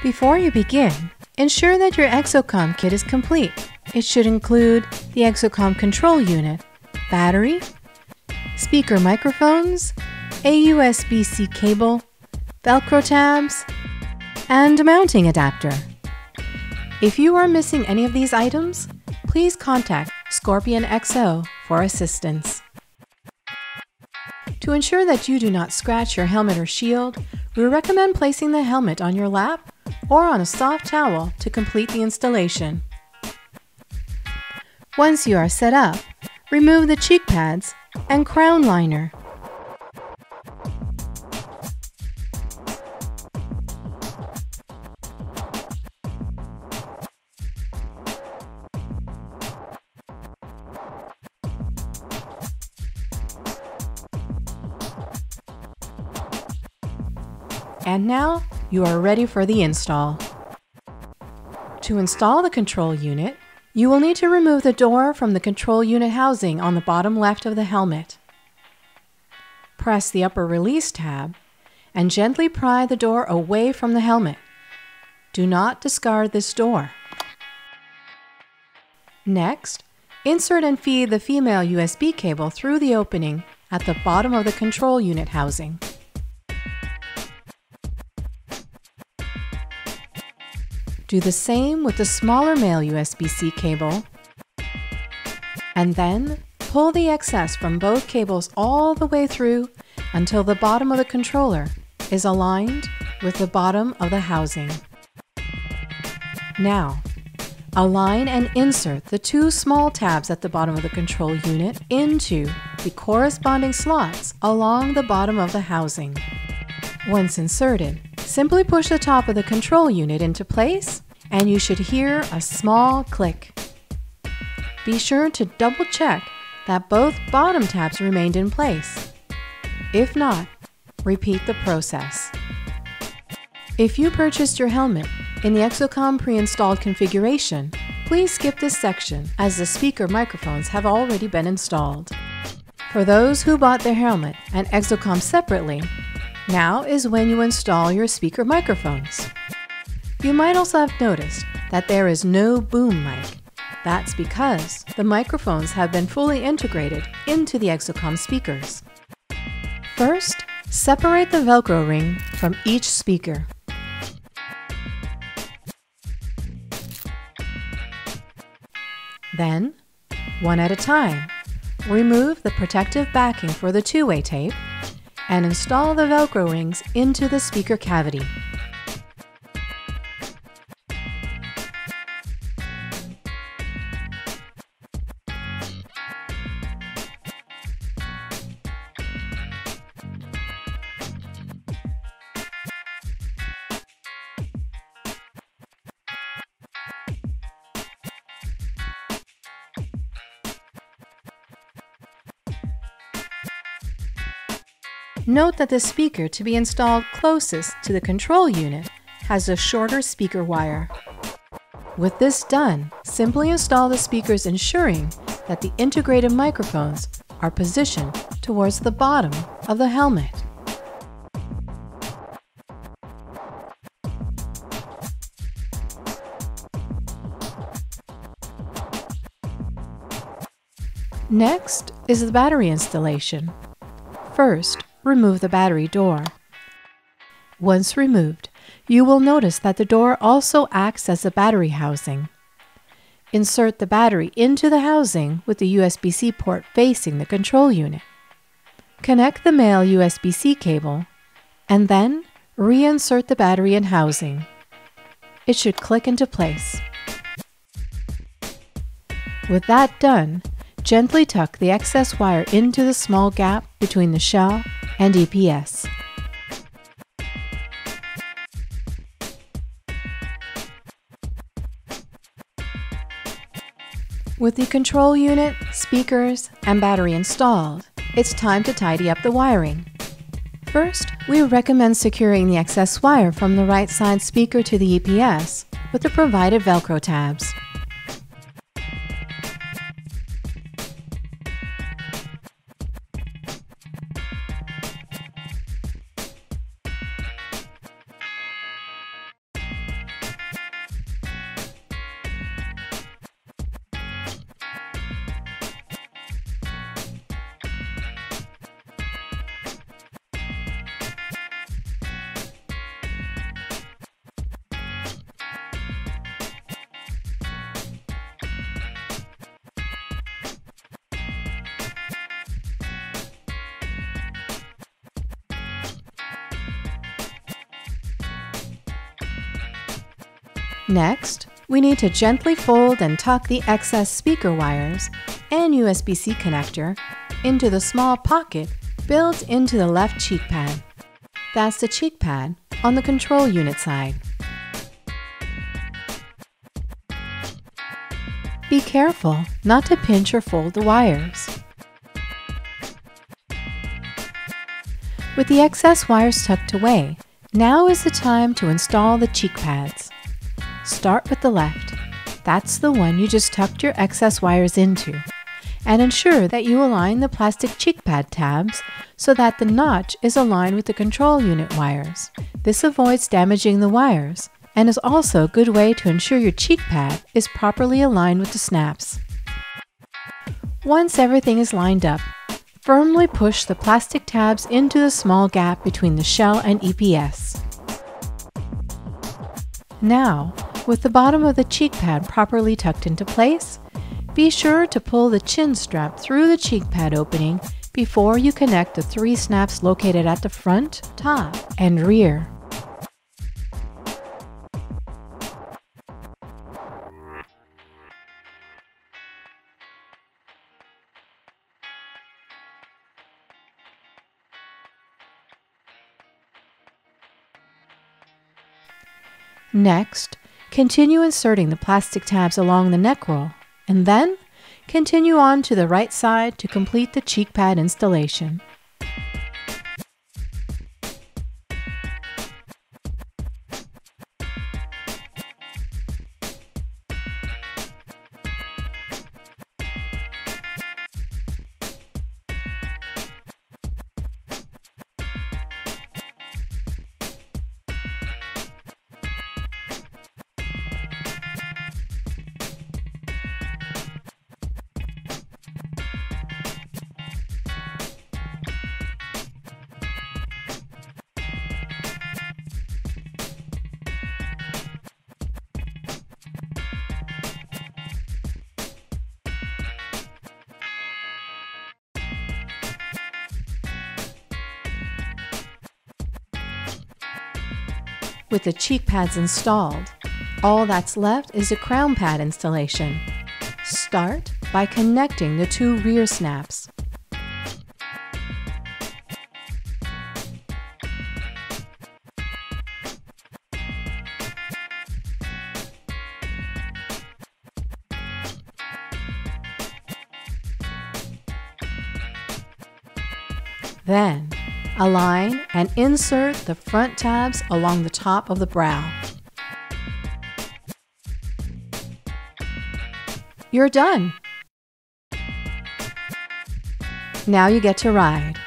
Before you begin, ensure that your EXO COM kit is complete. It should include the EXO COM control unit, battery, speaker microphones, a USB-C cable, Velcro tabs, and a mounting adapter. If you are missing any of these items, please contact Scorpion XO for assistance. To ensure that you do not scratch your helmet or shield, we recommend placing the helmet on your lap or on a soft towel to complete the installation. Once you are set up, remove the cheek pads and crown liner. And now, you are ready for the install. To install the control unit, you will need to remove the door from the control unit housing on the bottom left of the helmet. Press the upper release tab and gently pry the door away from the helmet. Do not discard this door. Next, insert and feed the female USB cable through the opening at the bottom of the control unit housing. Do the same with the smaller male USB-C cable, and then pull the excess from both cables all the way through until the bottom of the controller is aligned with the bottom of the housing. Now, align and insert the two small tabs at the bottom of the control unit into the corresponding slots along the bottom of the housing. Once inserted, simply push the top of the control unit into place and you should hear a small click. Be sure to double check that both bottom tabs remained in place. If not, repeat the process. If you purchased your helmet in the EXO COM pre-installed configuration, please skip this section as the speaker microphones have already been installed. For those who bought their helmet and EXO COM separately, now is when you install your speaker microphones. You might also have noticed that there is no boom mic. That's because the microphones have been fully integrated into the EXO COM speakers. First, separate the Velcro ring from each speaker. Then, one at a time, remove the protective backing for the two-way tape and install the Velcro rings into the speaker cavity. Note that the speaker to be installed closest to the control unit has a shorter speaker wire. With this done, simply install the speakers, ensuring that the integrated microphones are positioned towards the bottom of the helmet. Next is the battery installation. First, remove the battery door. Once removed, you will notice that the door also acts as a battery housing. Insert the battery into the housing with the USB-C port facing the control unit. Connect the male USB-C cable, and then reinsert the battery in housing. It should click into place. With that done, gently tuck the excess wire into the small gap between the shell and EPS. With the control unit, speakers, and battery installed, it's time to tidy up the wiring. First, we recommend securing the excess wire from the right side speaker to the EPS with the provided Velcro tabs. Next, we need to gently fold and tuck the excess speaker wires and USB-C connector into the small pocket built into the left cheek pad. That's the cheek pad on the control unit side. Be careful not to pinch or fold the wires. With the excess wires tucked away, now is the time to install the cheek pads. Start with the left. That's the one you just tucked your excess wires into. And ensure that you align the plastic cheek pad tabs so that the notch is aligned with the control unit wires. This avoids damaging the wires and is also a good way to ensure your cheek pad is properly aligned with the snaps. Once everything is lined up, firmly push the plastic tabs into the small gap between the shell and EPS. Now, with the bottom of the cheek pad properly tucked into place, be sure to pull the chin strap through the cheek pad opening before you connect the 3 snaps located at the front, top, and rear. Next, continue inserting the plastic tabs along the neck roll, and then continue on to the right side to complete the cheek pad installation. With the cheek pads installed, all that's left is the crown pad installation. Start by connecting the 2 rear snaps. Then, align and insert the front tabs along the top of the brow. You're done! Now you get to ride.